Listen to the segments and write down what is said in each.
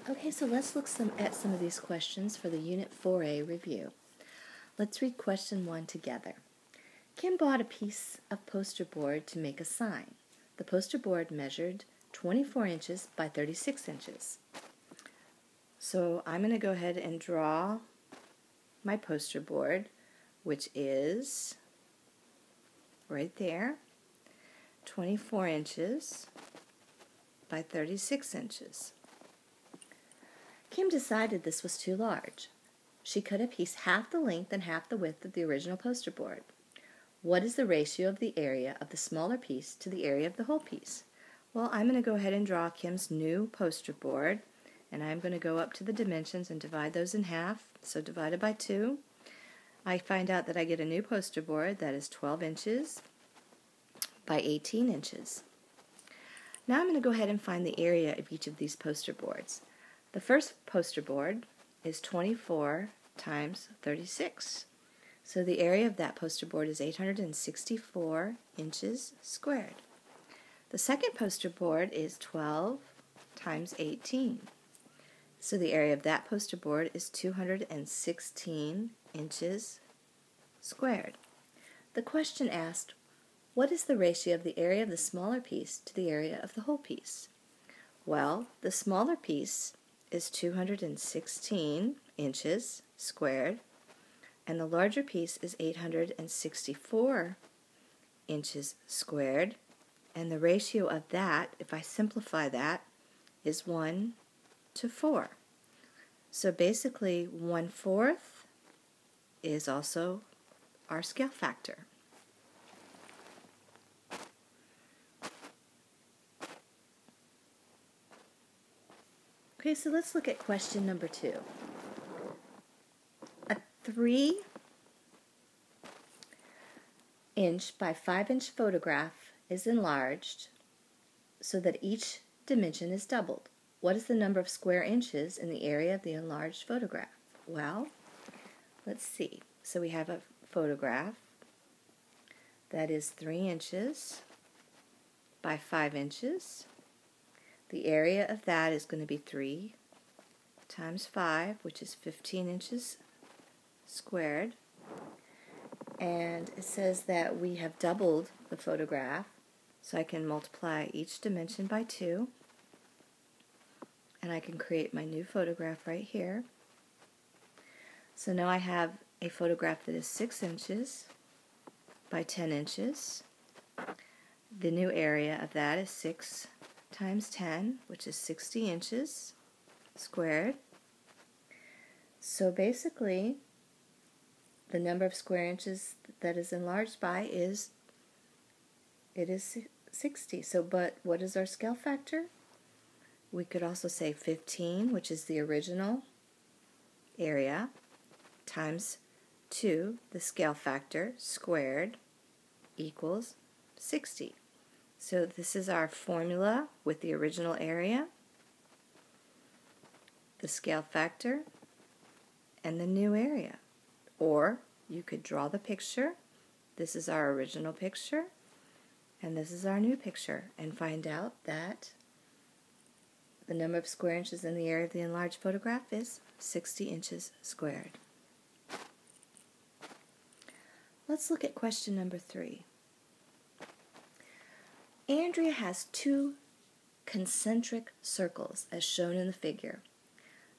Okay, so let's look at some of these questions for the Unit 4A review. Let's read question 1 together. Kim bought a piece of poster board to make a sign. The poster board measured 24 inches by 36 inches. So I'm going to go ahead and draw my poster board, which is right there, 24 inches by 36 inches. Kim decided this was too large. She cut a piece half the length and half the width of the original poster board. What is the ratio of the area of the smaller piece to the area of the whole piece? Well, I'm going to go ahead and draw Kim's new poster board, and I'm going to go up to the dimensions and divide those in half. So divided by 2, I find out that I get a new poster board that is 12 inches by 18 inches. Now I'm going to go ahead and find the area of each of these poster boards. The first poster board is 24 times 36. So the area of that poster board is 864 inches squared. The second poster board is 12 times 18. So the area of that poster board is 216 inches squared. The question asked, what is the ratio of the area of the smaller piece to the area of the whole piece? Well, the smaller piece is 216 inches squared, and the larger piece is 864 inches squared, and the ratio of that, if I simplify that, is 1 to 4. So basically 1/4 is also our scale factor. Okay, so let's look at question number 2. A 3-inch by 5-inch photograph is enlarged so that each dimension is doubled. What is the number of square inches in the area of the enlarged photograph? Well, let's see. So we have a photograph that is 3 inches by 5 inches. The area of that is going to be 3 times 5, which is 15 inches squared. And it says that we have doubled the photograph, so I can multiply each dimension by 2, and I can create my new photograph right here. So now I have a photograph that is 6 inches by 10 inches. The new area of that is 6 times 10, which is 60 inches squared. So basically, the number of square inches that is enlarged by is 60. So, but what is our scale factor? We could also say 15, which is the original area, times 2, the scale factor, squared, equals 60. So this is our formula with the original area, the scale factor, and the new area. Or you could draw the picture. This is our original picture, and this is our new picture, and find out that the number of square inches in the area of the enlarged photograph is 60 inches squared. Let's look at question number 3. Andrea has 2 concentric circles as shown in the figure.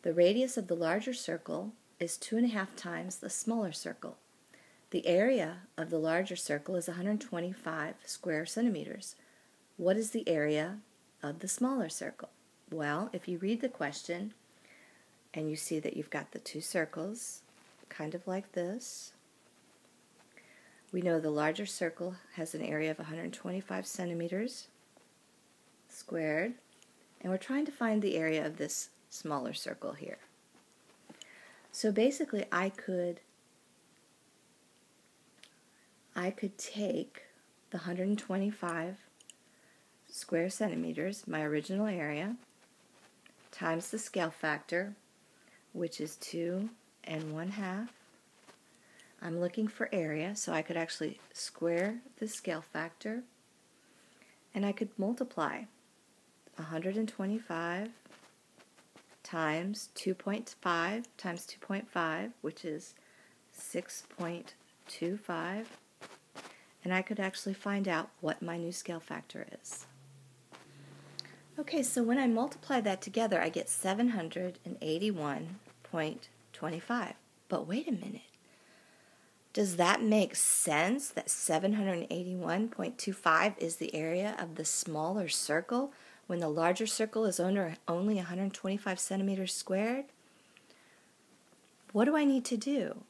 The radius of the larger circle is 2.5 times the smaller circle. The area of the larger circle is 125 square centimeters. What is the area of the smaller circle? Well, if you read the question and you see that you've got the 2 circles, kind of like this, we know the larger circle has an area of 125 centimeters squared, and we're trying to find the area of this smaller circle here. So basically I could take the 125 square centimeters, my original area, times the scale factor, which is 2 1/2. I'm looking for area, so I could actually square the scale factor, and I could multiply 125 times 2.5 times 2.5, which is 6.25. And I could actually find out what my new scale factor is. Okay, so when I multiply that together, I get 781.25. But wait a minute. Does that make sense that 781.25 is the area of the smaller circle when the larger circle is only 125 centimeters squared? What do I need to do?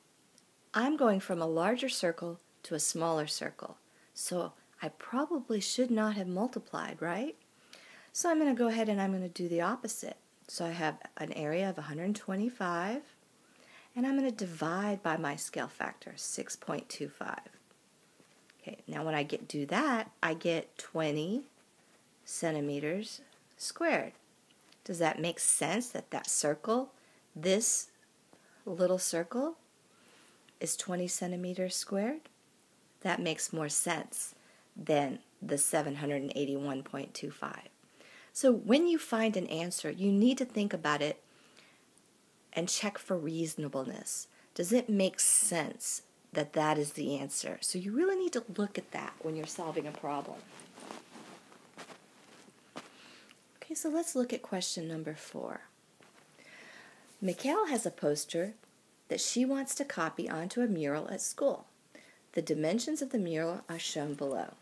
I'm going from a larger circle to a smaller circle, so I probably should not have multiplied, right? So I'm going to go ahead and I'm going to do the opposite. So I have an area of 125, and I'm going to divide by my scale factor, 6.25. Okay, now when I do that, I get 20 centimeters squared. Does that make sense that that circle, this little circle, is 20 centimeters squared? That makes more sense than the 781.25. So when you find an answer, you need to think about it and check for reasonableness. Does it make sense that that is the answer? So you really need to look at that when you're solving a problem. Okay, so let's look at question number 4. Mikhail has a poster that she wants to copy onto a mural at school. The dimensions of the mural are shown below.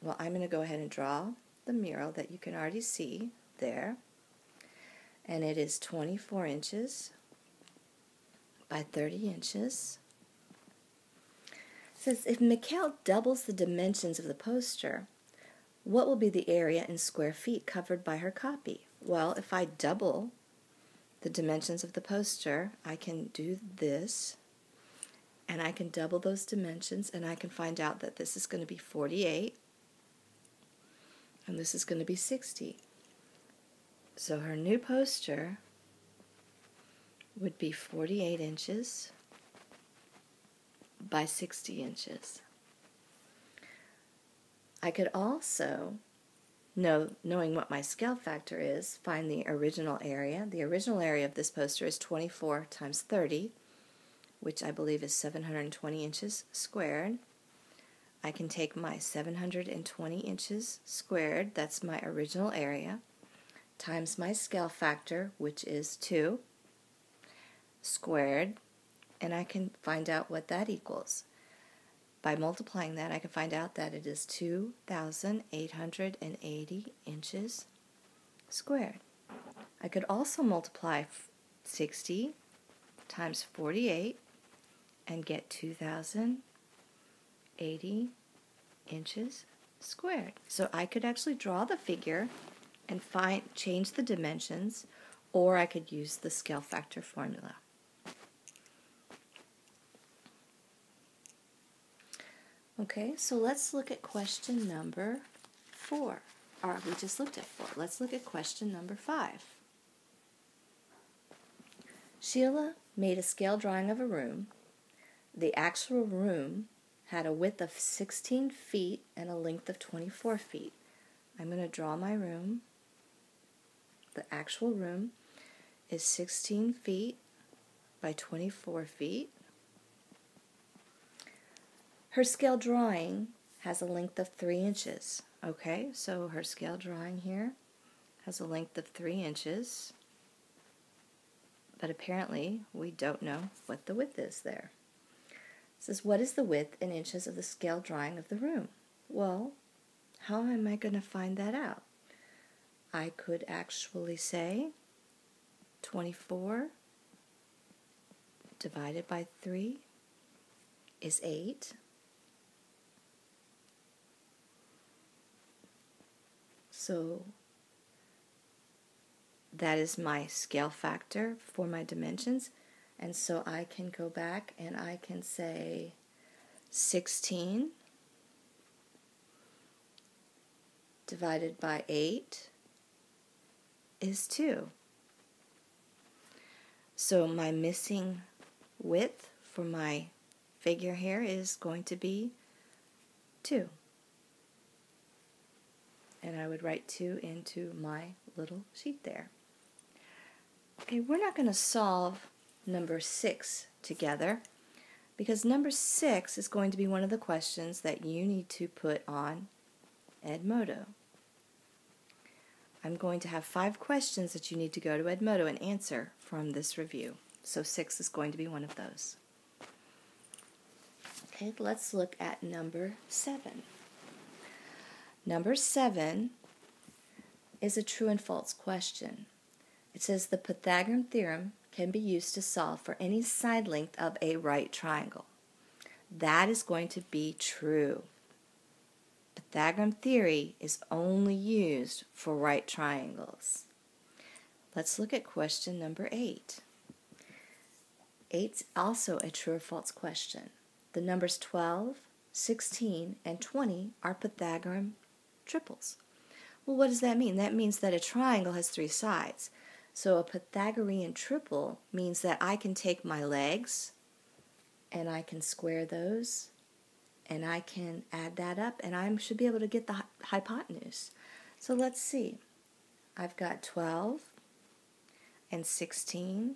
Well, I'm going to go ahead and draw the mural that you can already see there. And it is 24 inches by 30 inches. It says, if Mikhail doubles the dimensions of the poster, what will be the area in square feet covered by her copy? Well, if I double the dimensions of the poster, I can do this, and I can double those dimensions, and I can find out that this is going to be 48, and this is going to be 60. So her new poster would be 48 inches by 60 inches. I could also, knowing what my scale factor is, find the original area. The original area of this poster is 24 times 30, which I believe is 720 inches squared. I can take my 720 inches squared, that's my original area, times my scale factor, which is 2, squared, and I can find out what that equals. By multiplying that, I can find out that it is 2,880 inches squared. I could also multiply 60 times 48 and get 2,080 inches squared. So I could actually draw the figure and change the dimensions, or I could use the scale factor formula. Okay, so let's look at question number 4. Or we just looked at 4. Let's look at question number 5. Sheila made a scale drawing of a room. The actual room had a width of 16 feet and a length of 24 feet. I'm going to draw my room. The actual room is 16 feet by 24 feet. Her scale drawing has a length of 3 inches. Okay, so her scale drawing here has a length of 3 inches. But apparently we don't know what the width is there. It says, what is the width in inches of the scale drawing of the room? Well, how am I going to find that out? I could actually say 24 divided by 3 is 8. So that is my scale factor for my dimensions. And so I can go back and I can say 16 divided by 8 is 2. So my missing width for my figure here is going to be 2. And I would write 2 into my little sheet there. Okay, we're not going to solve number 6 together because number 6 is going to be one of the questions that you need to put on Edmodo. I'm going to have 5 questions that you need to go to Edmodo and answer from this review. So 6 is going to be one of those. Okay, let's look at number 7. Number 7 is a true and false question. It says the Pythagorean theorem can be used to solve for any side length of a right triangle. That is going to be true. Pythagorean theory is only used for right triangles. Let's look at question number 8. 8's also a true or false question. The numbers 12, 16, and 20 are Pythagorean triples. Well, what does that mean? That means that a triangle has 3 sides. So a Pythagorean triple means that I can take my legs and I can square those and I can add that up and I should be able to get the hypotenuse. So let's see. I've got 12 and 16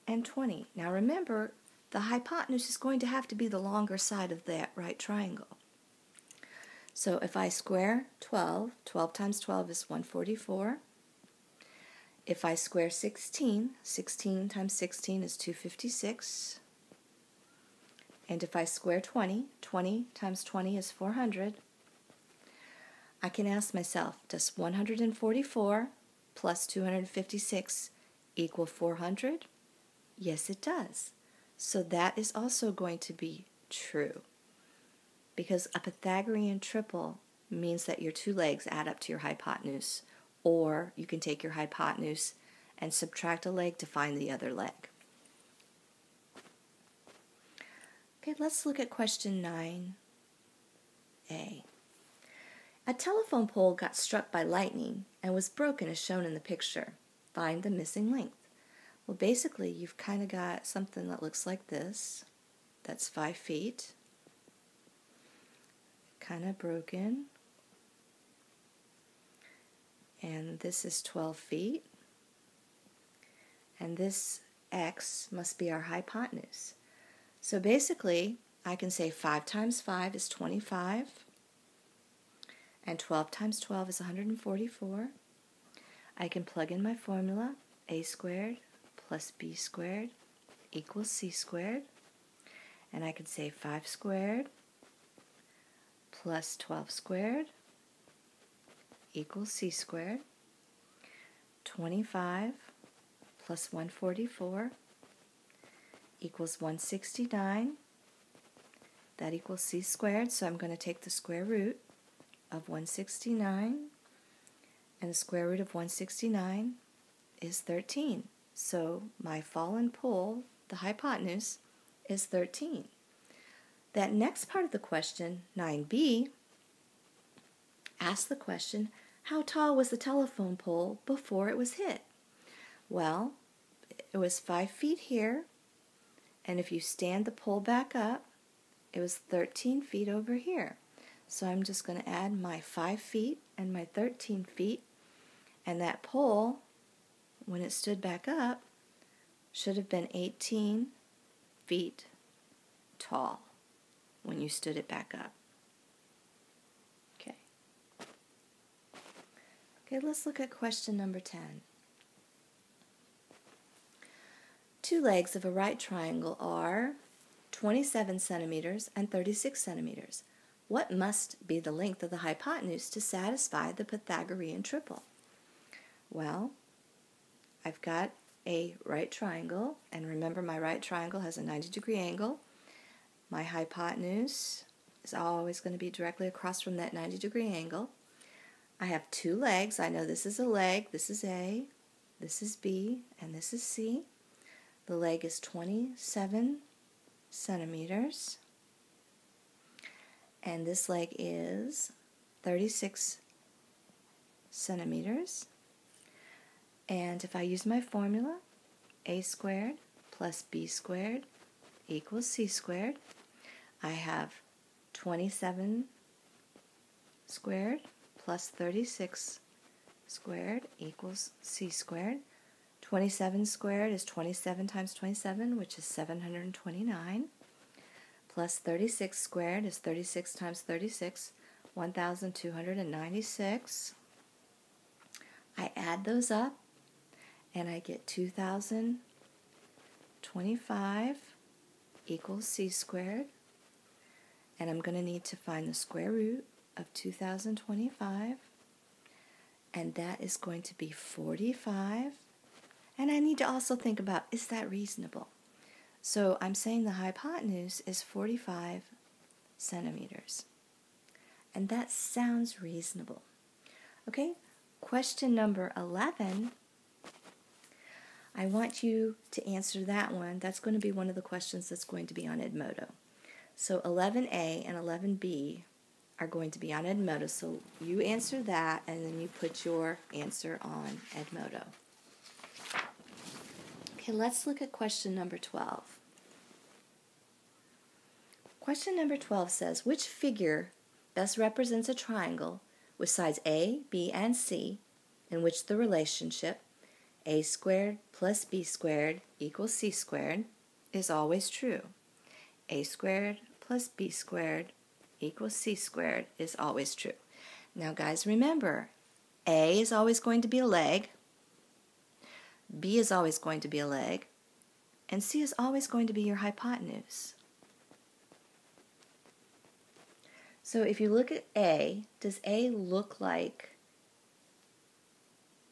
and 20. Now remember, the hypotenuse is going to have to be the longer side of that right triangle. So if I square 12, 12 times 12 is 144. If I square 16, 16 times 16 is 256. And if I square 20, 20 times 20 is 400. I can ask myself, does 144 plus 256 equal 400? Yes, it does. So that is also going to be true. Because a Pythagorean triple means that your 2 legs add up to your hypotenuse. Or you can take your hypotenuse and subtract a leg to find the other leg. Okay, let's look at question 9a. A telephone pole got struck by lightning and was broken as shown in the picture. Find the missing length. Well, basically, you've kind of got something that looks like this. That's 5 feet. Kind of broken. And this is 12 feet. And this x must be our hypotenuse. So basically, I can say 5 times 5 is 25. And 12 times 12 is 144. I can plug in my formula. A squared plus b squared equals c squared. And I can say 5 squared plus 12 squared equals c squared. 25 plus 144 equals 169. That equals c squared, so I'm going to take the square root of 169, and the square root of 169 is 13. So my fallen pole, the hypotenuse, is 13. That next part of the question, 9b, asks the question, how tall was the telephone pole before it was hit? Well, it was 5 feet here, and if you stand the pole back up, it was 13 feet over here. So I'm just going to add my 5 feet and my 13 feet, and that pole, when it stood back up, should have been 18 feet tall when you stood it back up. Okay, let's look at question number 10. 2 legs of a right triangle are 27 centimeters and 36 centimeters. What must be the length of the hypotenuse to satisfy the Pythagorean triple? Well, I've got a right triangle, and remember my right triangle has a 90-degree angle. My hypotenuse is always going to be directly across from that 90-degree angle. I have 2 legs. I know this is a leg. This is A, this is B, and this is C. The leg is 27 centimeters. And this leg is 36 centimeters. And if I use my formula, a squared plus b squared equals c squared, I have 27 squared plus 36 squared equals c squared. 27 squared is 27 times 27, which is 729. Plus 36 squared is 36 times 36, 1,296. I add those up, and I get 2,025 equals c squared. And I'm going to need to find the square root of 2,025. And that is going to be 45. And I need to also think about, is that reasonable? So I'm saying the hypotenuse is 45 centimeters. And that sounds reasonable. Okay, question number 11. I want you to answer that one. That's going to be one of the questions that's going to be on Edmodo. So 11A and 11B are going to be on Edmodo. So you answer that, and then you put your answer on Edmodo. Okay, let's look at question number 12. Question number 12 says, which figure best represents a triangle with sides A, B, and C, in which the relationship a squared plus b squared equals c squared is always true? A squared plus b squared equals c squared is always true. Now guys, remember, A is always going to be a leg, B is always going to be a leg, and C is always going to be your hypotenuse. So if you look at A, does A look like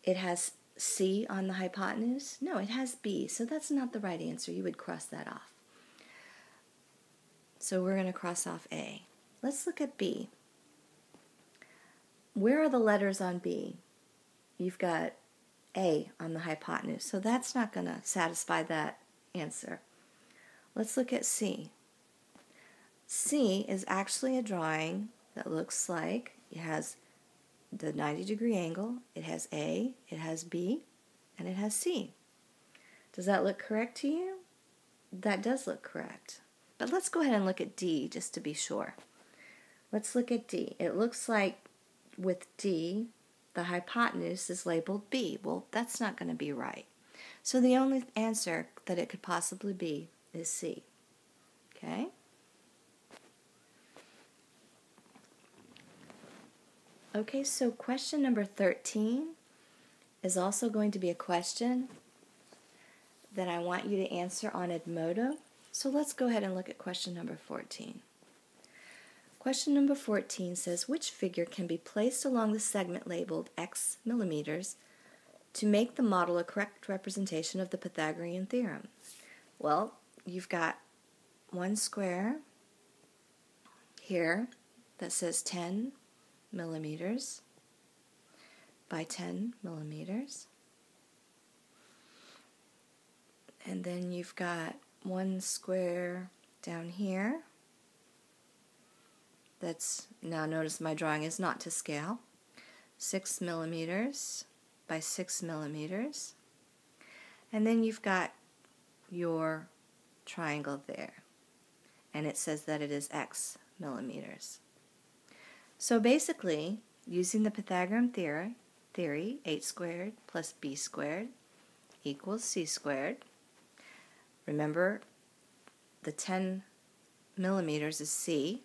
it has C on the hypotenuse? No, it has B, so that's not the right answer. You would cross that off. So we're going to cross off A. Let's look at B. Where are the letters on B? You've got A on the hypotenuse, so that's not going to satisfy that answer. Let's look at C. C is actually a drawing that looks like it has the 90-degree angle, it has A, it has B, and it has C. Does that look correct to you? That does look correct. But let's go ahead and look at D just to be sure. Let's look at D. It looks like with D, the hypotenuse is labeled B. Well, that's not going to be right. So the only answer that it could possibly be is C. Okay? Okay, so question number 13 is also going to be a question that I want you to answer on Edmodo. So let's go ahead and look at question number 14. Question number 14 says, which figure can be placed along the segment labeled x millimeters to make the model a correct representation of the Pythagorean theorem? Well, you've got one square here that says 10 millimeters by 10 millimeters. And then you've got one square down here that's, now notice my drawing is not to scale, 6 millimeters by 6 millimeters. And then you've got your triangle there, and it says that it is x millimeters. So basically, using the Pythagorean theory, 8 squared plus b squared equals c squared. Remember, the 10 millimeters is C.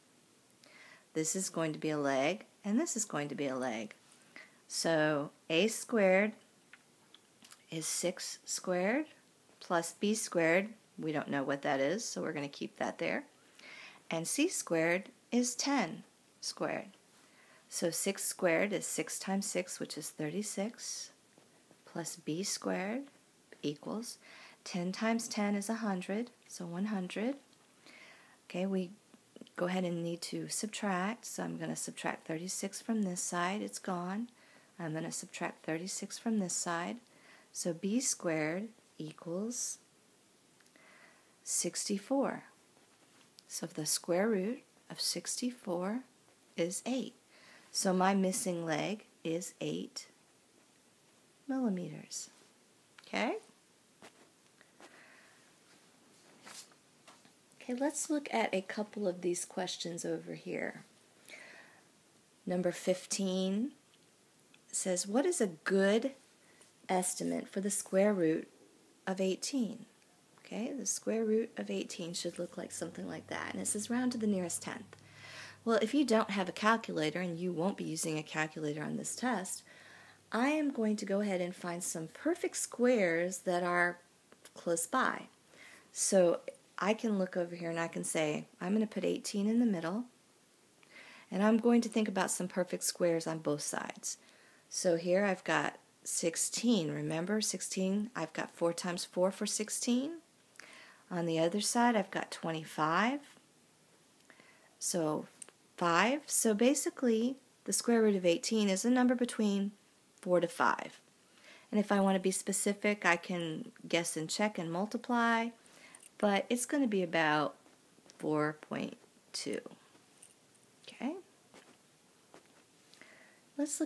This is going to be a leg, and this is going to be a leg. So a squared is 6 squared plus b squared. We don't know what that is, so we're going to keep that there. And c squared is 10 squared. So 6 squared is 6 times 6, which is 36, plus b squared equals 10 times 10 is 100, so 100. Okay, we go ahead and need to subtract, so I'm going to subtract 36 from this side, it's gone. I'm going to subtract 36 from this side, so b squared equals 64. So the square root of 64 is 8. So my missing leg is 8 millimeters. Okay? Okay, let's look at a couple of these questions over here. Number 15 says, what is a good estimate for the square root of 18. Okay, the square root of 18 should look like something like that. And it says round to the nearest tenth. Well, if you don't have a calculator, and you won't be using a calculator on this test, I am going to go ahead and find some perfect squares that are close by. So I can look over here and I can say, I'm going to put 18 in the middle, and I'm going to think about some perfect squares on both sides. So here I've got 16. Remember, 16, I've got 4 times 4 for 16. On the other side, I've got 25. So 5. So basically, the square root of 18 is a number between 4 to 5. And if I want to be specific, I can guess and check and multiply, but it's going to be about 4.2. Okay? Let's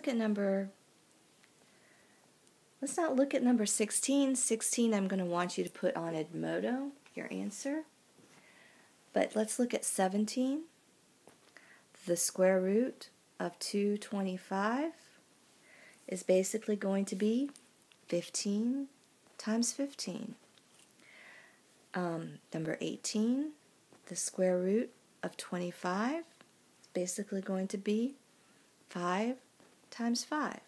not look at number 16. 16, I'm going to want you to put on Edmodo, your answer. But let's look at 17. The square root of 225 is basically going to be 15 times 15. Number 18, the square root of 25 is basically going to be 5 times 5.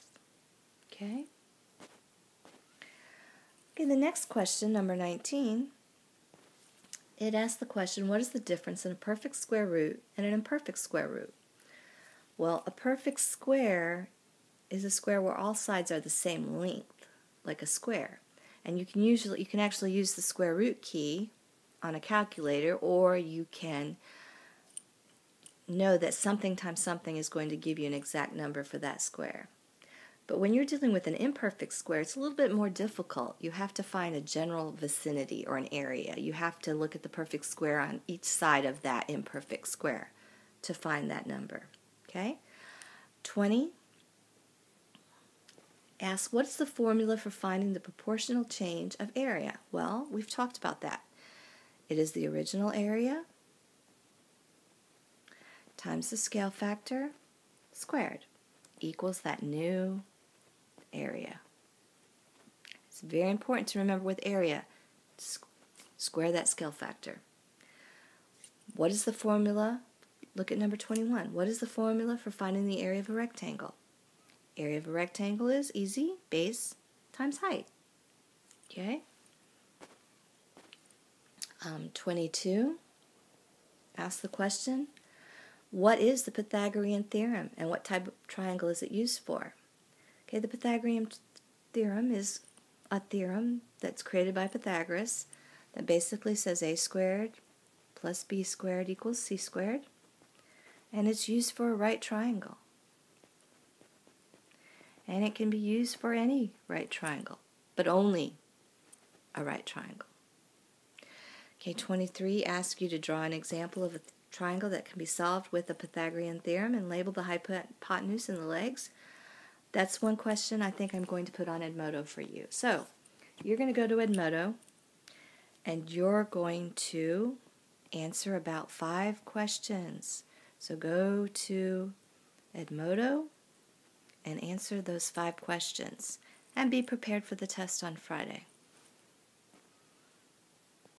Okay? Okay, the next question, number 19, it asks the question, what is the difference in a perfect square root and an imperfect square root? Well, a perfect square is a square where all sides are the same length, like a square. And you can actually use the square root key on a calculator, or you can know that something times something is going to give you an exact number for that square. But when you're dealing with an imperfect square, it's a little bit more difficult. You have to find a general vicinity or an area. You have to look at the perfect square on each side of that imperfect square to find that number. Okay? 20 asks, what is the formula for finding the proportional change of area? Well, we've talked about that. It is the original area times the scale factor squared equals that new area. It's very important to remember with area, square that scale factor. What is the formula? Look at number 21. What is the formula for finding the area of a rectangle? Area of a rectangle is easy, base times height. Okay? 22 asks the question, what is the Pythagorean theorem and what type of triangle is it used for? Okay, the Pythagorean theorem is a theorem that's created by Pythagoras that basically says a squared plus b squared equals c squared, and it's used for a right triangle. And it can be used for any right triangle, but only a right triangle. Okay, 23 asks you to draw an example of a triangle that can be solved with the Pythagorean theorem and label the hypotenuse and the legs. That's one question I think I'm going to put on Edmodo for you. So, you're going to go to Edmodo, and you're going to answer about 5 questions. So go to Edmodo and answer those 5 questions, and be prepared for the test on Friday.